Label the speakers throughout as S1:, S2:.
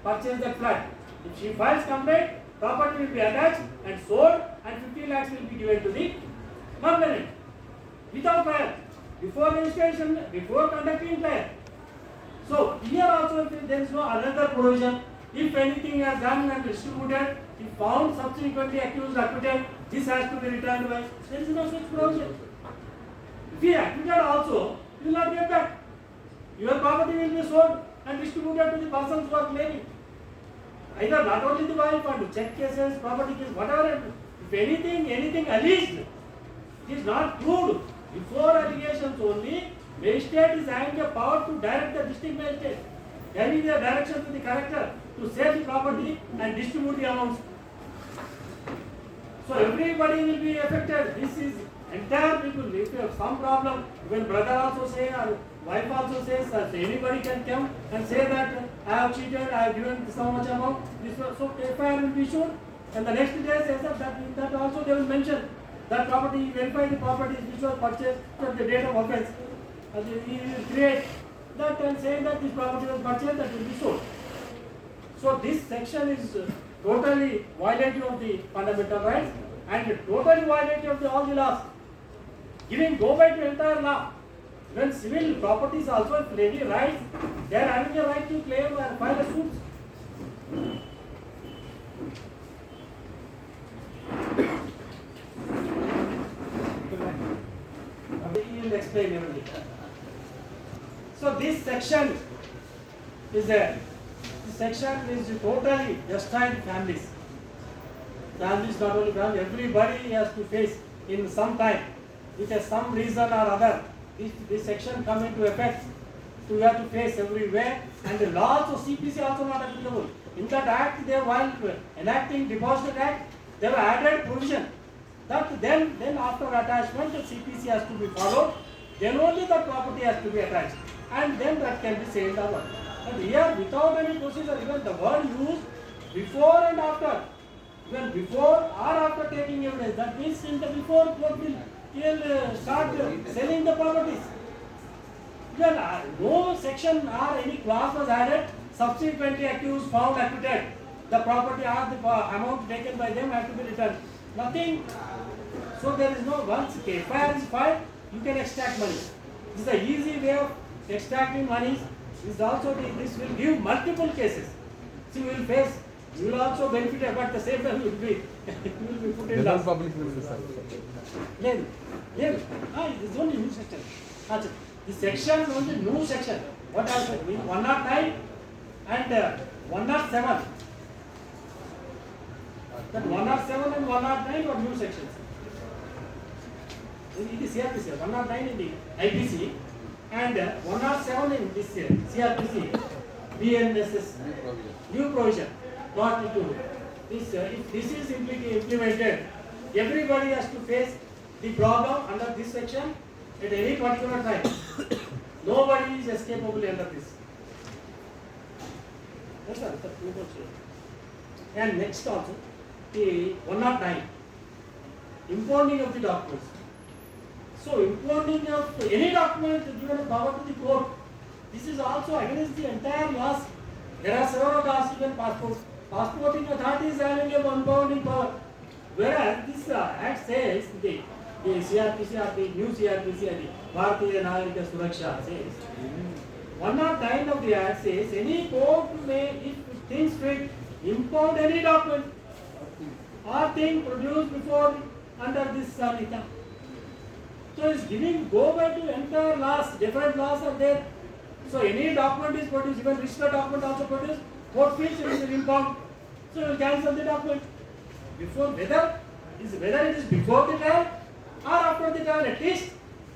S1: purchase that flat. If she files complaint, property will be attached and sold, and 50 lakhs will be given to the non-tenant without trial, before registration, before conducting trial. So here also there is no another provision. If anything has done and distributed, if found subsequently accused acquitted, this has to be returned by. There is no such provision. If he acquitted also, you will not get back. Your property will be sold and distributed to the persons who are claiming. Either not only the wife, but check cases, property cases, whatever. If anything alleged is not proved before allegations only, magistrate is having a power to direct the district magistrate, giving the direction to the collector to sell the property and distribute the amounts. So everybody will be affected. This is entire people. If you have some problem, when brother also say or wife also says that anybody can come and say that I have cheated, I have given so much amount. So FIR will be issued, and the next day says that also they will mention that property, verify the property which was purchased at the date of offence. He will create that and say that this property was purchased, that will be sold. So this section is totally violative of the fundamental rights and totally violative of all the laws. Giving go by to entire law. When civil properties also clearly rights, they are having a right to claim and file a suit. He will explain everything. So this section is totally destined families. Families, not only families, everybody has to face in some time, with some reason or other. If this section come into effect, so you have to face everywhere, and the law also, CPC also not applicable. In that act, while enacting Deposit Act, they have added provision that then after attachment, the CPC has to be followed, then only the property has to be attached, and then that can be sold over. But here, without any procedure, even the word used before and after, even before or after taking evidence, that means in the before court will start selling the properties. Then no section or any clause was added, subsequently accused, found, acquitted. The property or the amount taken by them have to be returned. Nothing. So there is no, once FIR is filed, you can extract money. This is an easy way of extracting money. This will give multiple cases. So you will face, you will also benefit, but the same time you will be put in loss. This is only new section. This section is only new section. What else? 109 and 107. That 107 and 109 are new sections. In the CRPC, 109 in the IPC and 107 in this CRPC, BNSS, new provision. Not into this. If this is implemented, everybody has to face the problem under this section at any particular time. Nobody is escapable under this. Yes, sir. And next also, the 109, impounding of the documents. So, impounding of any document given a power to the court, this is also against the entire laws. There are several laws, even passport. Passporting authority is having a impounding power. Whereas this act says, the CRPC or the new CRPC, the Bharatiya Nagarika Suraksha says, 109 of the act says, any court may, if it thinks fit, impound any document or thing produced before under this Sanhita. So it's giving go by to entire laws, different laws are there. So any document is produced, even registered document also produced, court feels it is an impound. So you will cancel the document. Before, whether it is before the trial or after the trial, at least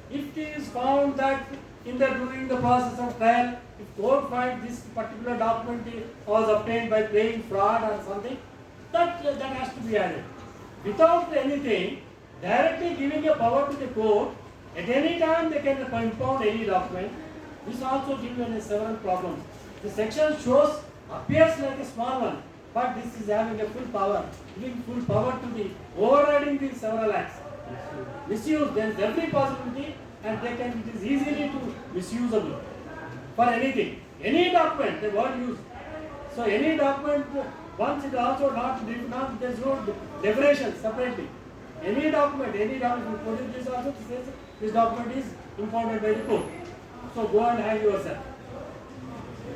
S1: if it is found that during the process of trial, if court finds this particular document was obtained by playing fraud or something, that has to be added. Without anything, directly giving a power to the court, at any time they can impound any document. This also gives several problems. The section appears like a small one, but this is having a full power, giving full power to the overriding these several acts. Misuse, there is every possibility, and it is easily to misusable for anything. Any document, the word used. So any document, once it also not there's no declaration separately. Any document, produce this also says this document is impounded by the court. So go and hang yourself.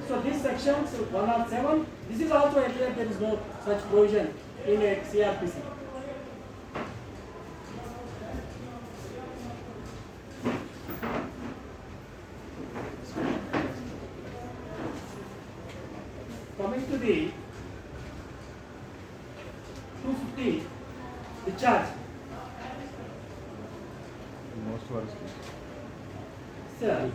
S1: So this section 107, this is also earlier there is no such provision in a CRPC. Coming to the 250 discharge.
S2: Most worst.
S1: Sir,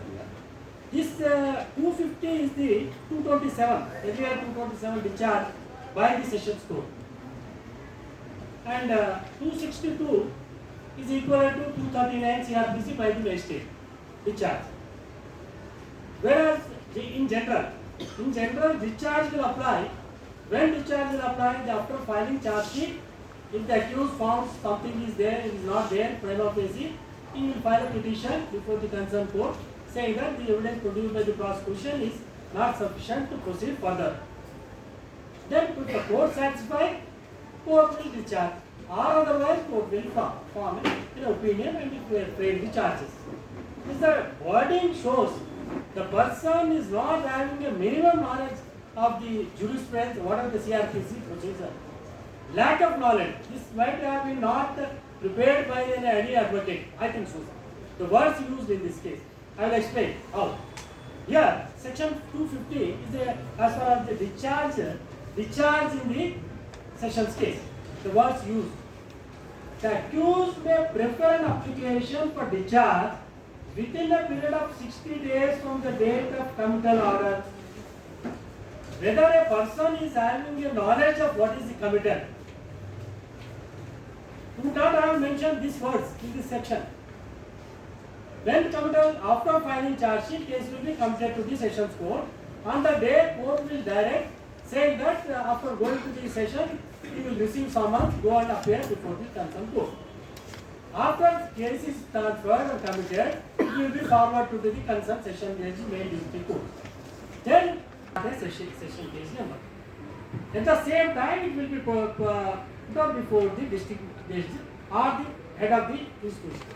S1: this 250 is the 227, earlier 227 discharge by the Sessions Court. And 262 is equal to 239 CRPC by the magistrate discharge. Whereas in general, discharge will apply. When discharge will apply, after filing charge sheet, if the accused found something is there, it is not there, prima facie, he will file a petition before the concerned court saying that the evidence produced by the prosecution is not sufficient to proceed further. Then, if the court satisfied, court will discharge, or otherwise court will form an opinion and it will frame the charges. The wording shows the person is not having a minimum knowledge of the jurisprudence, what are the CRPC procedure. Lack of knowledge. This might have been not prepared by any advocate. I think so. The words used in this case. I will explain how. Here, section 250 is as far as the discharge in the Sessions case. The words used. The accused may prefer an application for discharge within a period of 60 days from the date of committal order. Whether a person is having a knowledge of what is the committal. Do not have mentioned these words in this section. When committal, after filing charge sheet, case will be committed to the Sessions Court. On the day, court will direct saying that after going to the session, he will receive summons, go and appear before the concerned court. After case is transferred and committed, it will be forwarded to the concerned session judge, main district court. Then the session case number. At the same time, it will be put up before the district judge or the head of the institution.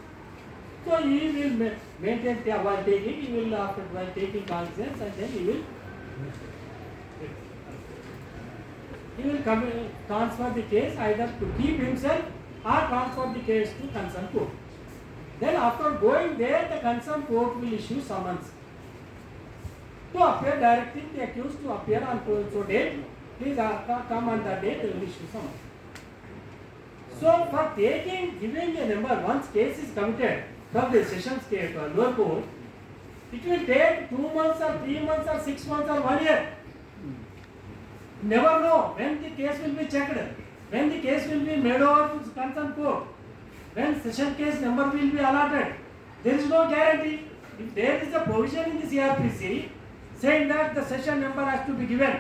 S1: So he will maintain while taking, he will after while taking cognizance, and then he will transfer the case either to keep himself or transfer the case to concerned court. Then after going there, the concerned court will issue summons to appear, directing the accused to appear on so date. Please come on that date, they will issue summons. So for giving a number, once case is committed from the Sessions case to a lower court, it will take 2 months or 3 months or 6 months or 1 year. Never know when the case will be checked, when the case will be made over to concerned court, when session case number will be allotted. There is no guarantee. If there is a provision in the CRPC saying that the session number has to be given,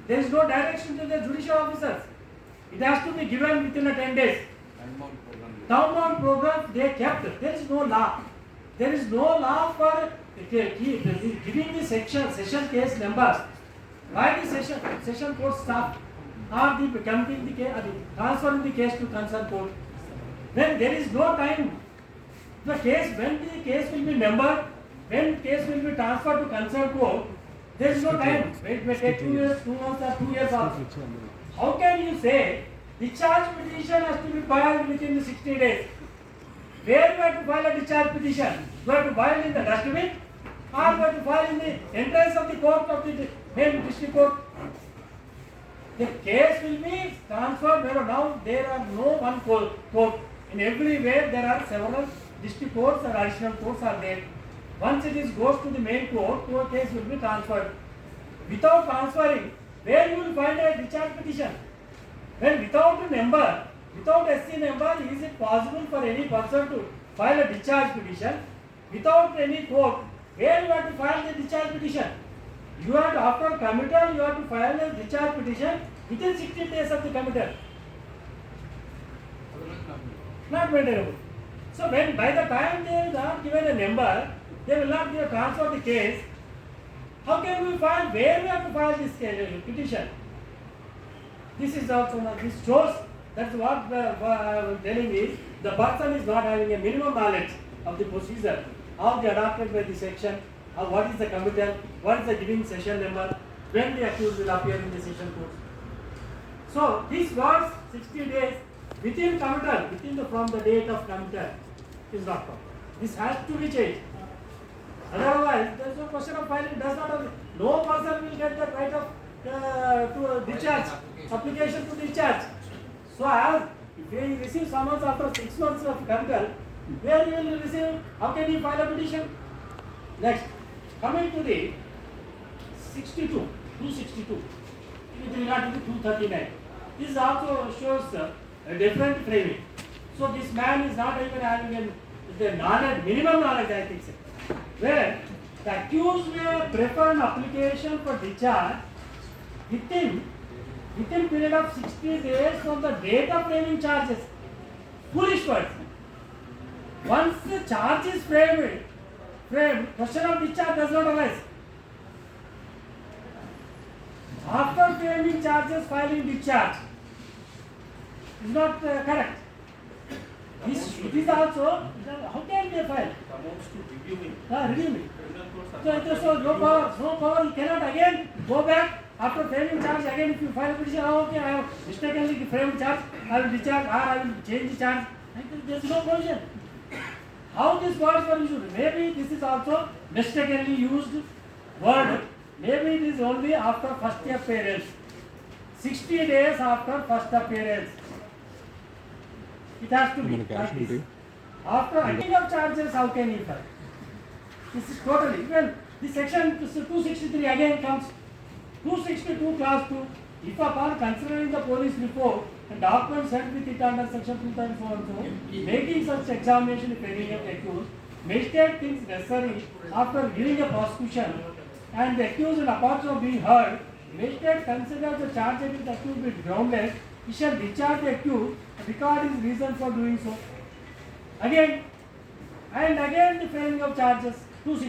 S1: there is no direction to the judicial officers. It has to be given within 10 days. Town program they kept. There is no law. There is no law for giving the session case numbers. Why the session court staff are the committing the case, transferring the case to concerned court? When there is no time, the case when the case will be numbered, when case will be transferred to concerned court, there is no time. It may take 2 years, 2 months, or 2 years also. How can you say discharge petition has to be filed within the 60 days? Where you have to file a discharge petition? You have to file in the dustbin, or you have to file in the entrance of the court of the main district court? The case will be transferred. Now there are no one court. In everywhere there are several district courts or additional courts are there. Once it goes to the main court, case will be transferred. Without transferring, where you will find a discharge petition? When without a number, without SC number, is it possible for any person to file a discharge petition? Without any court, where you have to file the discharge petition? You have to, after committal, you have to file a discharge petition within 60 days of the committal. Not maintainable. So when by the time they are given a number, they will not transfer the case How can we file? Where we have to file this petition? This is also this shows that's what I was telling is the person is not having a minimum knowledge of the procedure, how they adopted by the section, what is the committal, what is the giving session number, when the accused will appear in the session court. So this was 60 days within committal, from the date of committal is not proper. This has to be changed. Otherwise, there is no question of filing. Does not have, no person will get the right of to discharge, application to discharge. So as if he receives summons after 6 months of committal, where he will receive, how can he file a petition? Next, coming to the 262, with regard to the 239. This also shows a different framing. So this man is not even having the knowledge, minimum knowledge I think, where the accused may prefer an application for discharge within period of 60 days from the date of framing charges. Foolish words. Once the charge is framed, question of discharge does not arise. After framing charges, filing discharge is not correct. This is also, how can they file?
S2: Amounts to reviewing.
S1: Reviewing.
S2: Criminal courts
S1: So no power, you cannot again go back after framing charge again if you file a petition, okay, I have mistakenly framed charge, I will discharge or I will change the charge. There is no provision. How these words were used? Maybe this is also mistakenly used word. Maybe it is only after first appearance. 60 days after first appearance. It has to be like this. After ending of charges, how can you file? This is totally, even the section 263 again comes. 262 clause 2. If upon considering the police report and documents sent with it under section 234 and so, making such examination if any of the accused, magistrate thinks necessary after giving a prosecution and the accused and apart from being heard, magistrate considers the charge against the accused be groundless, he shall discharge the accused and record his reason for doing so. Again, and again the framing of charges.